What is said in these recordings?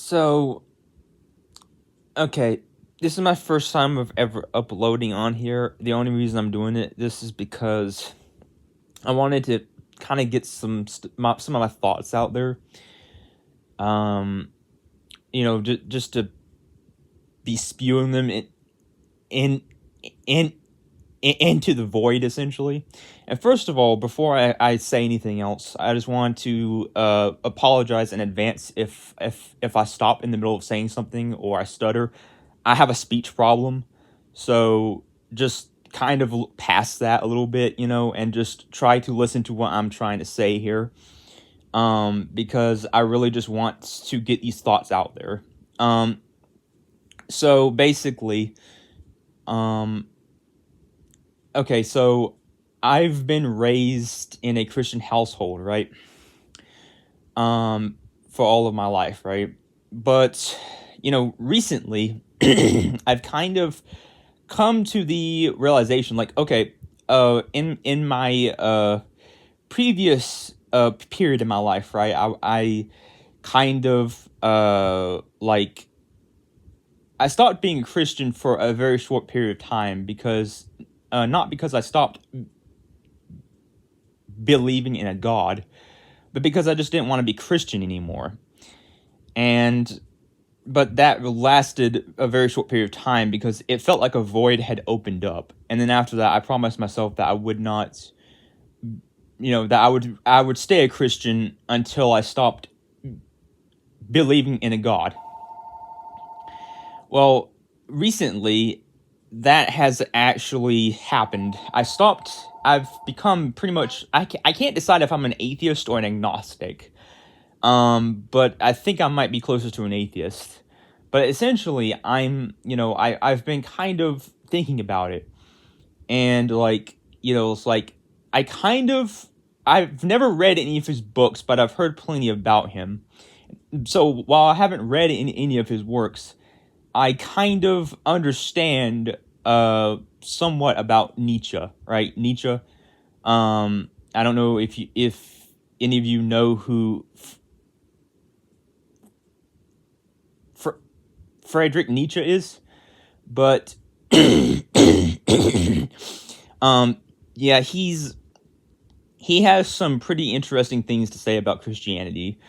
So, okay, this is my first time of ever uploading on here. The only reason I'm doing this is because I wanted to kind of get some of my thoughts out there. Just to be spewing them in in into the void, essentially. And first of all, before I say anything else, I just want to apologize in advance if I stop in the middle of saying something or I stutter. I have a speech problem, so just kind of past that a little bit, and just try to listen to what I'm trying to say here, because I really just want to get these thoughts out there. So basically, okay, so I've been raised in a Christian household, right? For all of my life, right? But, recently, I've kind of come to the realization, like, okay, in my previous period in my life, right? I kind of I stopped being a Christian for a very short period of time because not because I stopped believing in a God, but because I just didn't want to be Christian anymore. But that lasted a very short period of time because it felt like a void had opened up. And then after that, I promised myself that I would not, that I would stay a Christian until I stopped believing in a God. Well, recently, that has actually happened. I've become pretty much, I can't decide if I'm an atheist or an agnostic. But I think I might be closer to an atheist. But essentially, I've been kind of thinking about it. And it's like, I've never read any of his books, but I've heard plenty about him. So while I haven't read any of his works, I kind of understand somewhat about Nietzsche, right? Nietzsche. I don't know if any of you know who Friedrich Nietzsche is, but yeah, he has some pretty interesting things to say about Christianity.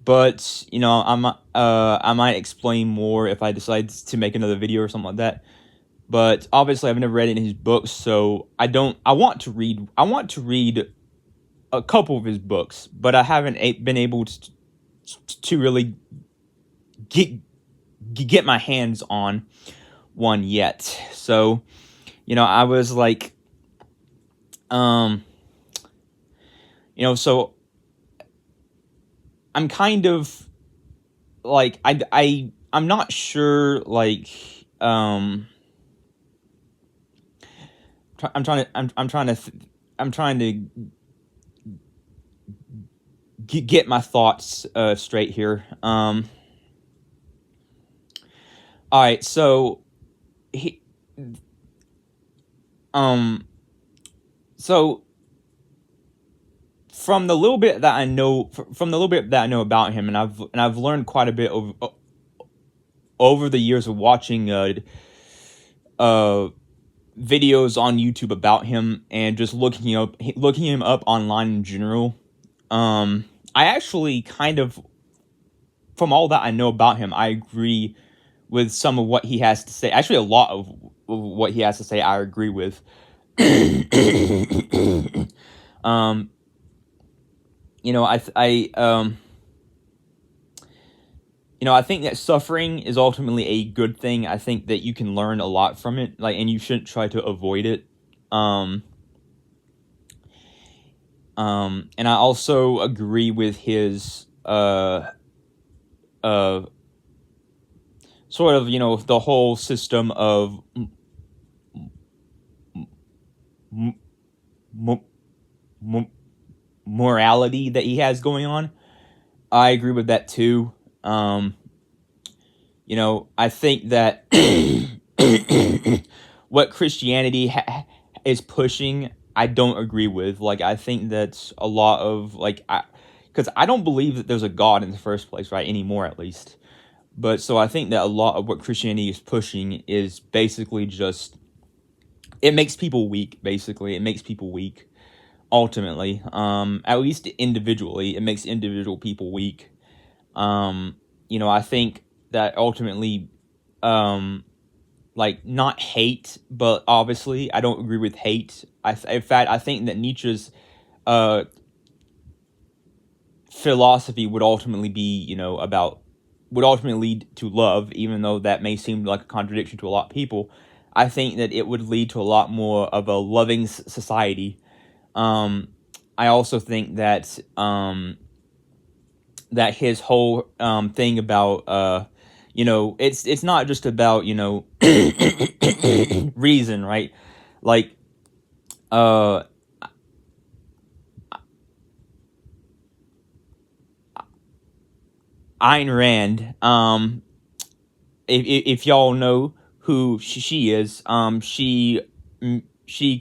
But I might explain more if I decide to make another video or something like that. But obviously, I've never read any of his books, so I want to read a couple of his books, but I haven't been able to really get my hands on one yet. So, I was like, so I'm kind of like, I'm not sure, like, I'm trying to get my thoughts straight here. All right, so so from the little bit that I know, about him, and I've learned quite a bit over the years of watching videos on YouTube about him and just looking him up online in general. I actually kind of, from all that I know about him, I agree with some of what he has to say. Actually, a lot of what he has to say, I agree with. I think that suffering is ultimately a good thing. I think that you can learn a lot from it, and you shouldn't try to avoid it. And I also agree with his sort of, the whole system of morality that he has going on. I agree with that too. I think that what Christianity is pushing, I don't agree with. I think that's a lot of, because I don't believe that there's a God in the first place, right? Anymore, at least. But so I think that a lot of what Christianity is pushing is basically just, it makes people weak. Basically, it makes people weak. Ultimately, at least individually, it makes individual people weak. I think that ultimately, like, not hate, but obviously I don't agree with hate. In fact, I think that Nietzsche's philosophy would ultimately be, would ultimately lead to love, even though that may seem like a contradiction to a lot of people. I think that it would lead to a lot more of a loving society. I also think that that his whole thing about it's not just about reason, right? Like Ayn Rand. If y'all know who she is, she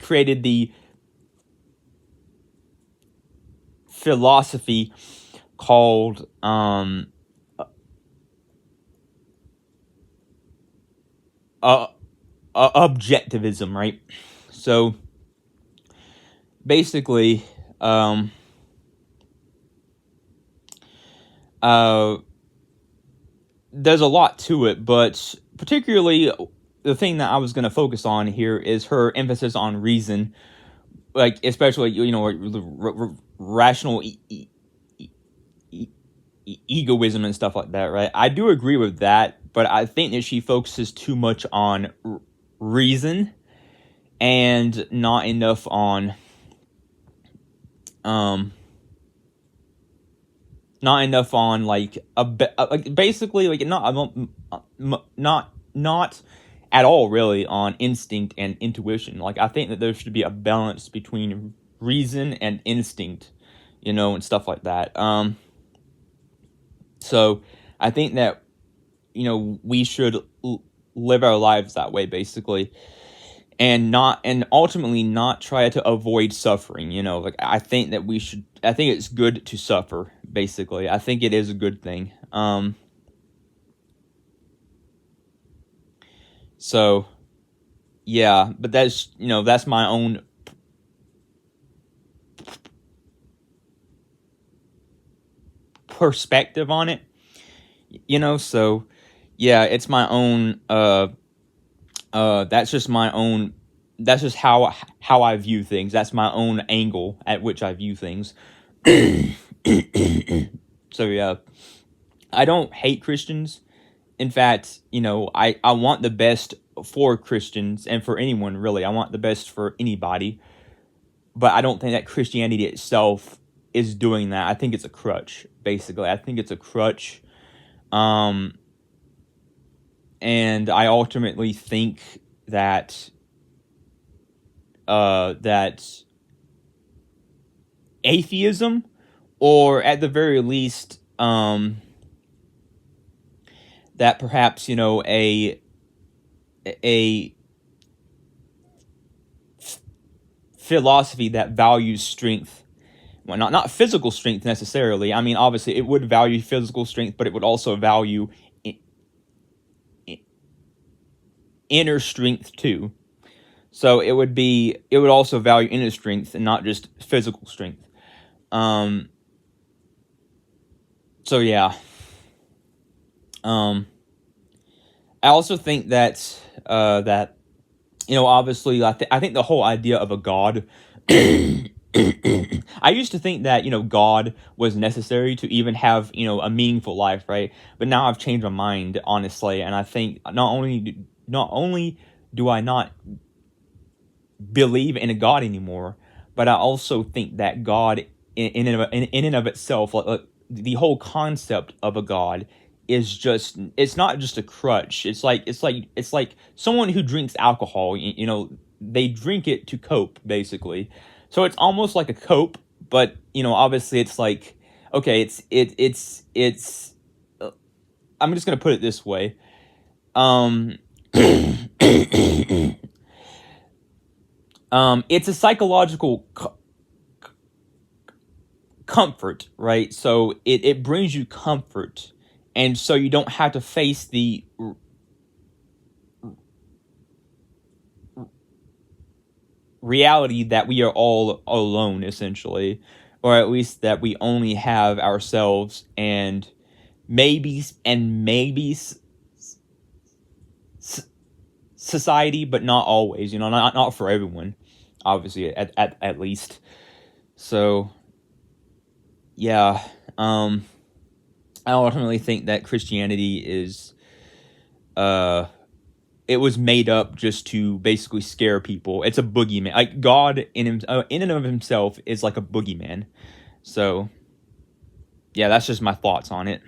created the philosophy called objectivism, right? So basically, there's a lot to it, but particularly the thing that I was going to focus on here is her emphasis on reason, like especially rational egoism and stuff like that, right? I do agree with that, but I think that she focuses too much on reason and not enough on like basically like not at all really on instinct and intuition. Like, I think that there should be a balance between reason and instinct, and stuff like that. So I think that we should live our lives that way, basically, and ultimately not try to avoid suffering. Like, I think it's good to suffer, basically. I think it is a good thing. So yeah, but that's my own perspective on it. So yeah, it's my own that's just my own, that's just how I view things. That's my own angle at which I view things. So yeah, I don't hate Christians. In fact, I want the best for Christians and for anyone, really. I want the best for anybody. But I don't think that Christianity itself is doing that. I think it's a crutch, basically. I think it's a crutch. And I ultimately think that that atheism, or at the very least, that perhaps a philosophy that values strength, well, not physical strength necessarily. I mean, obviously it would value physical strength, but it would also value inner strength too. So it would also value inner strength and not just physical strength. So yeah. I also think that obviously, I think the whole idea of a god. I used to think that God was necessary to even have a meaningful life, right? But now I've changed my mind, honestly, and I think not only do I not believe in a God anymore, but I also think that God in and of itself, like the whole concept of a God, is just, it's not just a crutch. It's like someone who drinks alcohol. They drink it to cope, basically. So it's almost like a cope, but obviously it's like, okay, it's I'm just gonna put it this way. It's a psychological comfort, right? So it brings you comfort, and so you don't have to face the reality that we are all alone, essentially, or at least that we only have ourselves and maybe society, but not always. Not for everyone, obviously, at least. So yeah, I ultimately think that Christianity is it was made up just to basically scare people. It's a boogeyman. Like God in and of himself is like a boogeyman. So yeah, that's just my thoughts on it.